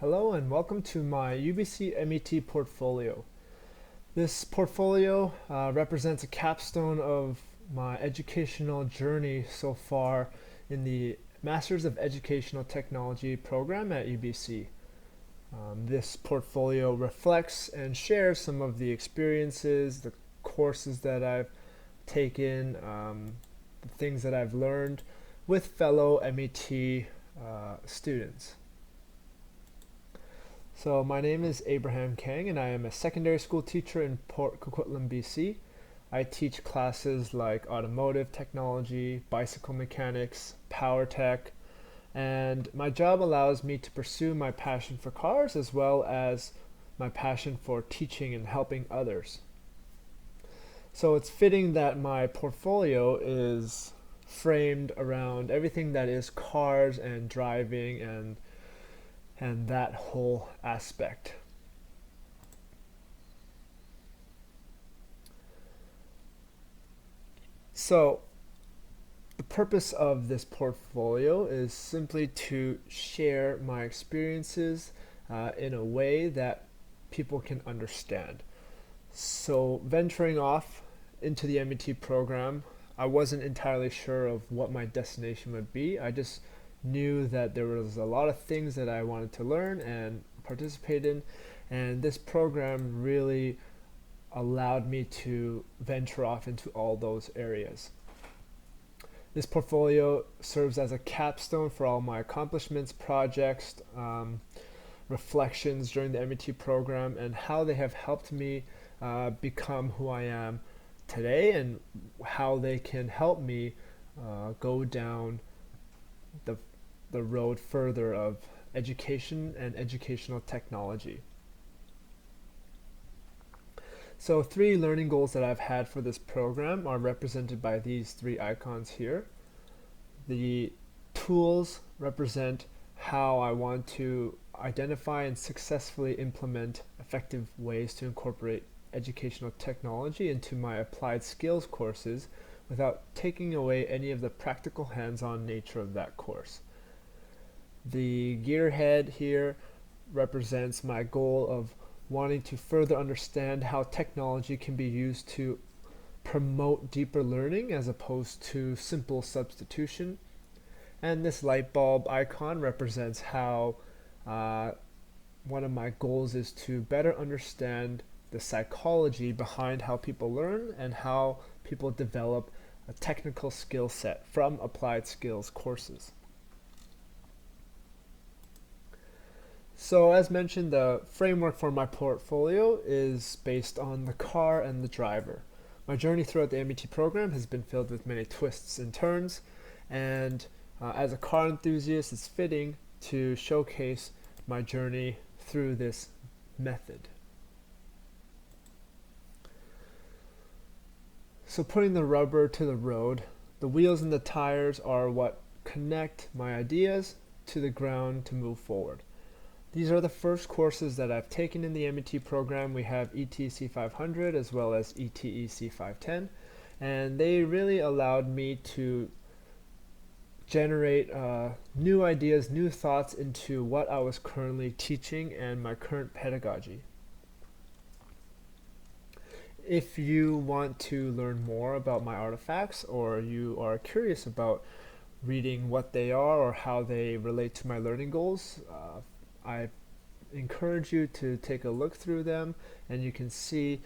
Hello and welcome to my UBC MET portfolio. This portfolio represents a capstone of my educational journey so far in the Masters of Educational Technology program at UBC. This portfolio reflects and shares some of the experiences, the courses that I've taken, the things that I've learned with fellow MET students. So my name is Abraham Kang and I am a secondary school teacher in Port Coquitlam, BC. I teach classes like automotive technology, bicycle mechanics, power tech, and my job allows me to pursue my passion for cars as well as my passion for teaching and helping others. So it's fitting that my portfolio is framed around everything that is cars and driving and that whole aspect. So the purpose of this portfolio is simply to share my experiences in a way that people can understand. So venturing off into the MET program, I wasn't entirely sure of what my destination would be. I just knew that there was a lot of things that I wanted to learn and participate in, and this program really allowed me to venture off into all those areas. This portfolio serves as a capstone for all my accomplishments, projects, reflections during the MET program, and how they have helped me become who I am today, and how they can help me go down the road further of education and educational technology. So 3 learning goals that I've had for this program are represented by these 3 icons here. The tools represent how I want to identify and successfully implement effective ways to incorporate educational technology into my applied skills courses without taking away any of the practical hands-on nature of that course. The gearhead here represents my goal of wanting to further understand how technology can be used to promote deeper learning as opposed to simple substitution. And this light bulb icon represents how one of my goals is to better understand the psychology behind how people learn and how people develop a technical skill set from applied skills courses. So as mentioned, the framework for my portfolio is based on the car and the driver. My journey throughout the MET program has been filled with many twists and turns, and as a car enthusiast, it's fitting to showcase my journey through this method. So putting the rubber to the road, the wheels and the tires are what connect my ideas to the ground to move forward. These are the first courses that I've taken in the MET program. We have ETEC 500 as well as ETEC 510, and they really allowed me to generate new ideas, new thoughts into what I was currently teaching and my current pedagogy. If you want to learn more about my artifacts, or you are curious about reading what they are or how they relate to my learning goals, I encourage you to take a look through them, and you can see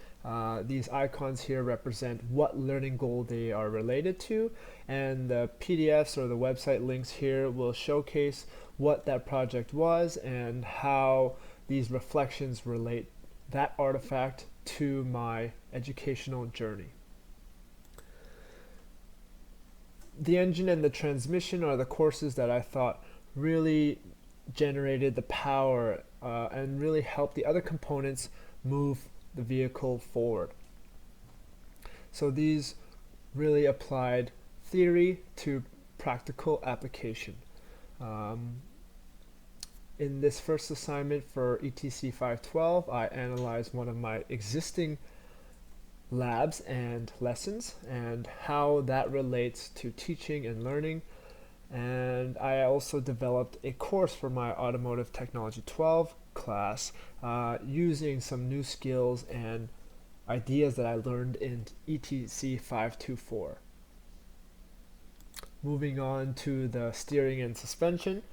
these icons here represent what learning goal they are related to, and the PDFs or the website links here will showcase what that project was and how these reflections relate that artifact to my educational journey. The engine and the transmission are the courses that I thought really generated the power and really helped the other components move the vehicle forward. So these really applied theory to practical application. In this first assignment for ETC 512, I analyzed one of my existing labs and lessons and how that relates to teaching and learning And I also developed a course for my Automotive Technology 12 class using some new skills and ideas that I learned in ETC 524. Moving on to the steering and suspension,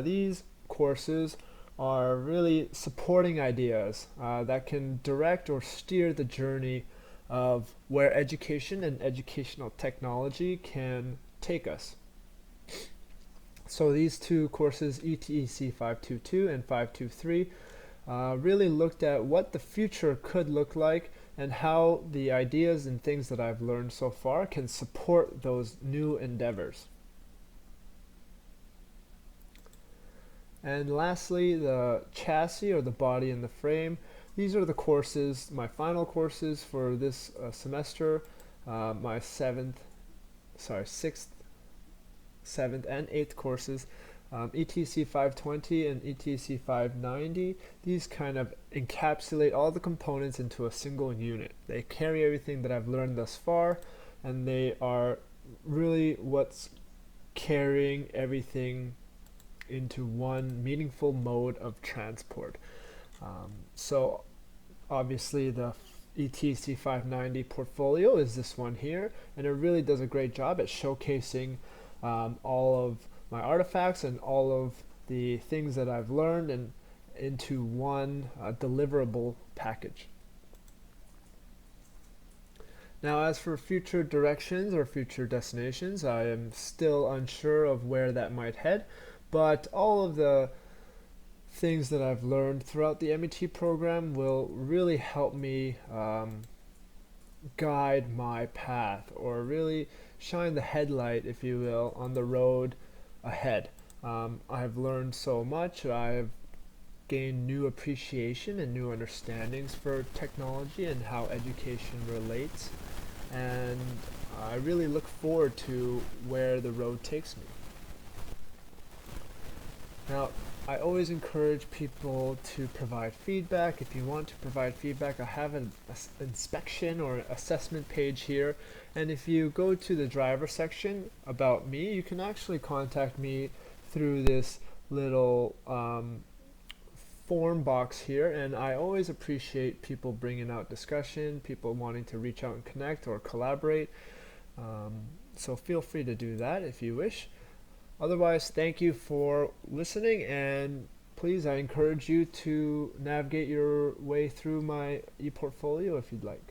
these courses are really supporting ideas that can direct or steer the journey of where education and educational technology can take us. So these two courses, ETEC 522 and 523, really looked at what the future could look like and how the ideas and things that I've learned so far can support those new endeavors. And lastly, the chassis or the body and the frame. These are the courses, my final courses for this semester, my sixth, 7th, and 8th courses. ETC 520 and ETC 590, these kind of encapsulate all the components into a single unit. They carry everything that I've learned thus far, and they are really what's carrying everything into one meaningful mode of transport. So obviously the ETC 590 portfolio is this one here, and it really does a great job at showcasing all of my artifacts and all of the things that I've learned and into one deliverable package. Now, as for future directions or future destinations, I am still unsure of where that might head, but all of the things that I've learned throughout the MET program will really help me guide my path, or really shine the headlight, if you will, on the road ahead. I've learned so much. I've gained new appreciation and new understandings for technology and how education relates, and I really look forward to where the road takes me. Now, I always encourage people to provide feedback. If you want to provide feedback, I have an inspection or assessment page here, and if you go to the driver section about me, you can actually contact me through this little form box here, and I always appreciate people bringing out discussion, people wanting to reach out and connect or collaborate, so feel free to do that if you wish. Otherwise, thank you for listening, and please, I encourage you to navigate your way through my ePortfolio if you'd like.